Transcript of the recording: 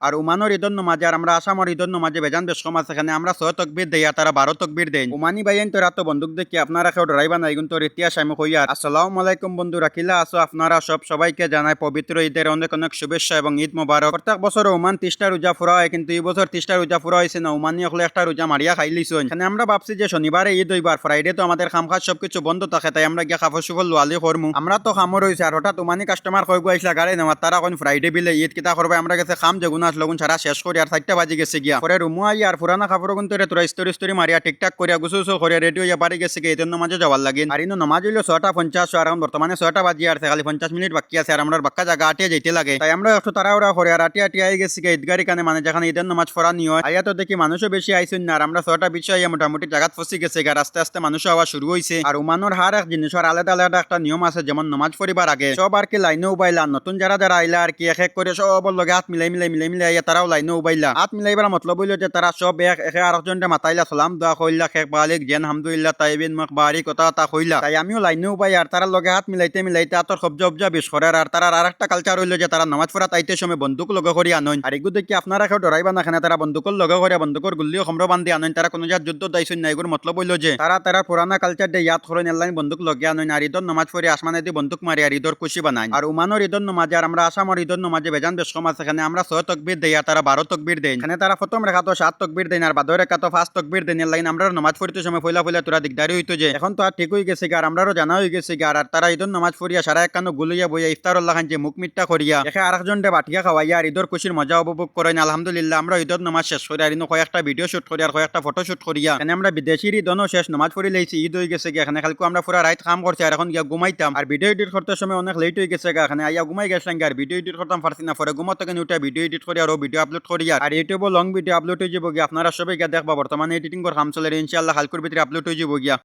আর ওমানের ঈদের নমাজে আর আমরা আসামের ঈদের নমাজে বেজান বেশ কম আছে। এখানে আমরা 6 তকবীর দেই আর তারা 12 তকবীর দেন। ওমানি ভাইয়েন তো রাত বন্দুক দেখি আপনারা কেউ ডরাইবা নাই, কিন্তু ইতিহাস আমি কই। আর আসসালামু আলাইকুম বন্ধুরা, কিলা আছো আপনারা সব? সবাইকে জানাই পবিত্র ঈদের অনেক অনেক শুভেচ্ছা এবং ঈদ মোবারক। প্রত্যেক বছর ওমান 30টা রোজা ফুরা হয়, কিন্তু এই বছর 30টা রোজা ফুরা হয়েছে না। ওমানি হলে একটা রোজা মারিয়া খাই লিছুন। এখানে আমরা ভাবছি যে শনিবারে ঈদ হইবার, ফ্রাইডে তো আমাদের কামকাজ সবকিছু বন্ধ থাকে, তাই আমরা গিয়া কাপড় চোপড় লোয়ালি করমু। আমরা তো খামর হয়েছে আর হঠাৎ ওমানি কাস্টমার কই গাইছিলা গাড়ি নেওয়ার, তারা কোন ফ্রাইডে বিলে ঈদ কিতা করবে। আমরা গেছে খাম যেগুন আসলো সারা শেষ করি আর 4টা বাজে গেছে গিয়া। পরে রুমু আই আর পুরানা কাপড় কিন্তু তোরা স্টোরি মারিয়া টিকটাক করিয়া গুছু করিয়া রেডি হইয়া বাড়ি গেছে গিয়ে ঈদের নামাজে যাওয়ার লাগে। আর ইনো নামাজ হইলো 6:50 আর এখন বর্তমানে 6টা বাজে আর খালি 50 মিনিট বাকি আছে। আর আমরা বাক্কা জায়গা আটিয়া যাইতে লাগে, তাই আমরা একটু তাড়াহুড়া করে আর আটিয়া আই গেছি গিয়ে ঈদগারি কানে, মানে যেখানে ঈদের নামাজ পড়ানি হয়। আইয়া তো দেখি মানুষও বেশি আইসুন না। আর আমরা 6টা বিশ আইয়া মোটামুটি জায়গা ফসি গেছে গা। আস্তে আস্তে মানুষও হওয়া শুরু হয়েছে। আর উমানোর হার এক জিনিসের আলাদা আলাদা একটা নিয়ম আছে, যেমন নামাজ পড়িবার আগে সব আর কি লাইনে উবাইলা। নতুন যারা যারা আইলা আর কি এক এক করে সবর লগে হাত মিলাই আইয়া তারাও লাইনে উবাইলা। হাত মিলাইবার মতলব হইল যে তারা সব একে আরেকজনকে মাতাইলা, সালাম দোয়া কইলা, শেখ বালিক জেন হামদুলিল্লাহ তাইবিন মাকবারি কথা তা কইলা। তাই আমিও লাইনে উবাই আর তারা লগে হাত মিলাইতে আতর কবজা বিশ করে। আর তারা আরেকটা কালচার হইল যে তারা নামাজ পড়া তাইতে সময় বন্দুক লগে করি আনইন। আর এগুলো দেখি আপনারা কেউ ডরাইবা না, খানে তারা বন্দুকর লগে করে বন্দুকর গুলিও খমর বান্ধি আনইন। তারা কোনো জাত যুদ্ধ দাইছুন না। এগুলোর মতলব হইল যে তারা পুরানা কালচার দিয়ে ইয়াদ করেন এলাইন বন্দুক লগে আনইন। আর ঈদর নামাজ পড়ি আসমানে দিয়ে বন্দুক মারি আর ঈদর খুশি বানাই। আর উমানোর ঈদর নামাজে আর আমরা আসামের ঈদর নামাজে বেজান বেশ কম আছে। এখানে আমরা 6 তকবীর দেই আর তারা 12 তকবীর দেন। এখানে তারা প্রথম রেখা তো 7 তকবীর দেন আর বাদর রেখা তো 5 তকবীর দেন। লাইন আমরা নামাজ পড়তে সময় ফইলা তোরা দিকদারি হইতো যে এখন তো আর ঠিক হয়ে গেছে আর আমরাও জানা হয়ে গেছে আর তারা ঈদর নামাজ পড়িয়া সারা একান্ন গুলিয়া বইয়া ইফতারুল্লাহ খান যে মুখ মিট্টা করিয়া একে আরেকজন রে বাটিয়া খাওয়াইয়া আর ঈদর খুশির মজা উপভোগ করেন। আলহামদুলিল্লাহ আমরা ঈদর নামাজ শেষ করি আর কয়েকটা ভিডিও শুট করি আর কয়েকটা ফটো শুট করিয়া এখানে আমরা বিদেশির ঈদও শেষ নামাজ পড়ি লাইছি। ঈদ হয়ে গেছে এখানে খালকু আমরা পুরা রাত কাম করছি আর এখন গিয়া ঘুমাইতাম। আর ভিডিও এডিট করতে সময় অনেক লেট হয়ে গেছে এখানে আইয়া ঘুমাই গেছিলাম আর ভিডিও এডিট করতাম পারছি না। পরে ঘুমাতে কেন উঠে ভিডিও এডিট করি আর ভিডিও আপলোড করি আর ইউটিউবে লং ভিডিও আপলোড হয়ে যাবো গিয়া। আপনারা সবাই গিয়া দেখবা বর্তমানে এডিটিং কর কাম চলে ইনশাআল্লাহ হালকুর ভিতরে আপলোড হয়ে যাবো গিয়া।